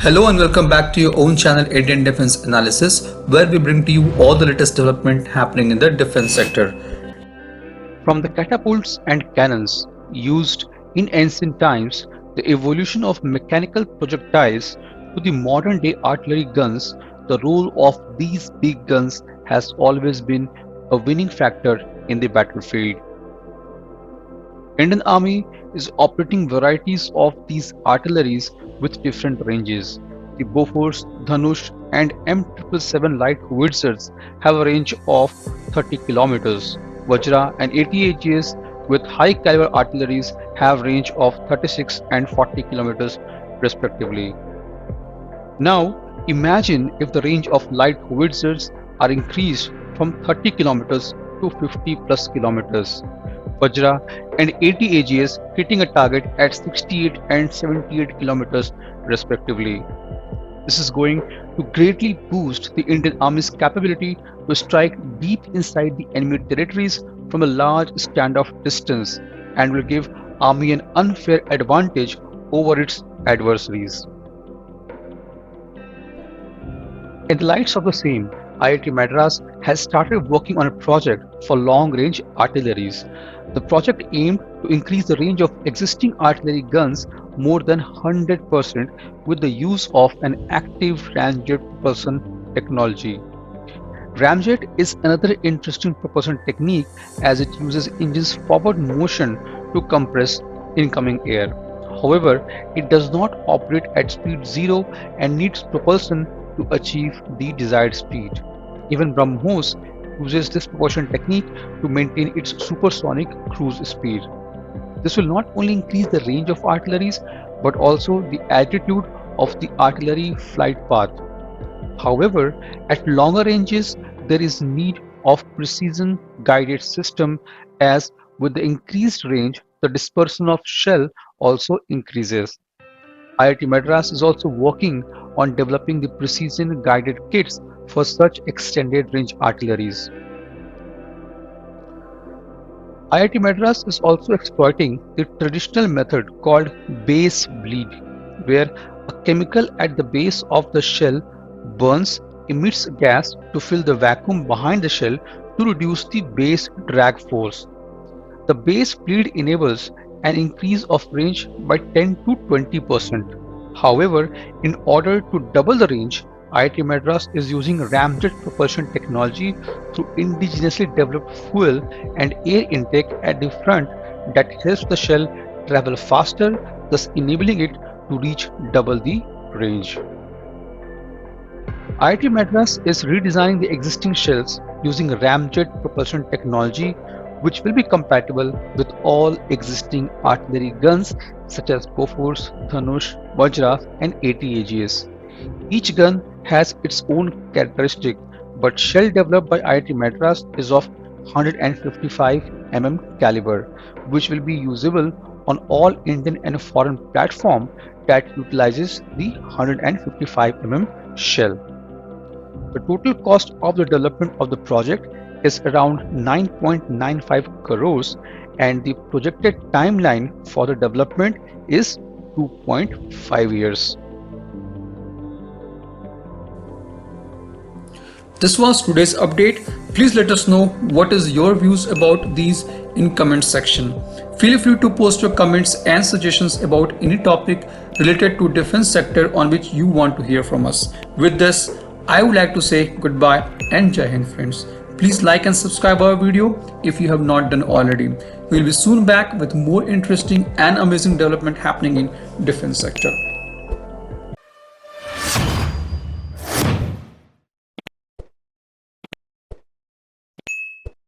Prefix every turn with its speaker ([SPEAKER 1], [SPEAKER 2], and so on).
[SPEAKER 1] Hello and welcome back to your own channel Indian Defense Analysis, where we bring to you all the latest development happening in the defense sector.
[SPEAKER 2] From the catapults and cannons used in ancient times, the evolution of mechanical projectiles to the modern day artillery guns, the role of these big guns has always been a winning factor in the battlefield. Indian Army is operating varieties of these artilleries with different ranges. The Bofors, Dhanush and M777 light howitzers have a range of 30 kilometers. Vajra and ATAGS with high caliber artilleries have range of 36 and 40 kilometers respectively. Now imagine if the range of light howitzers are increased from 30 kilometers to 50 plus kilometers. Vajra and ATAGS hitting a target at 68 and 78 kilometers respectively. This is going to greatly boost the Indian Army's capability to strike deep inside the enemy territories from a large standoff distance and will give Army an unfair advantage over its adversaries. In the lights of the same, IIT Madras has started working on a project for long-range artilleries. The project aimed to increase the range of existing artillery guns more than 100% with the use of an active ramjet propulsion technology. Ramjet is another interesting propulsion technique as it uses engine's forward motion to compress incoming air. However, it does not operate at speed zero and needs propulsion to achieve the desired speed. Even BrahMos uses this propulsion technique to maintain its supersonic cruise speed. This will not only increase the range of artilleries but also the altitude of the artillery flight path. However, at longer ranges, there is need of precision guided system as with the increased range, the dispersion of shell also increases. IIT Madras is also working on developing the precision guided kits for such extended range artilleries. IIT Madras is also exploiting the traditional method called base bleed, where a chemical at the base of the shell burns, emits gas to fill the vacuum behind the shell to reduce the base drag force. The base bleed enables an increase of range by 10 to 20%. However, in order to double the range, IIT Madras is using ramjet propulsion technology through indigenously developed fuel and air intake at the front that helps the shell travel faster, thus enabling it to reach double the range. IIT Madras is redesigning the existing shells using ramjet propulsion technology, which will be compatible with all existing artillery guns such as Bofors, Dhanush, Vajra and ATAGS. Each gun has its own characteristic, but shell developed by IIT Madras is of 155 mm caliber, which will be usable on all Indian and foreign platform that utilizes the 155 mm shell. The total cost of the development of the project is around 9.95 crores and the projected timeline for the development is 2.5 years.
[SPEAKER 1] This was today's update. Please let us know what is your views about these in comment section. Feel free to post your comments and suggestions about any topic related to defense sector on which you want to hear from us. With this, I would like to say goodbye and Jai Hind friends. Please like and subscribe our video if you have not done already. We will be soon back with more interesting and amazing development happening in defense sector.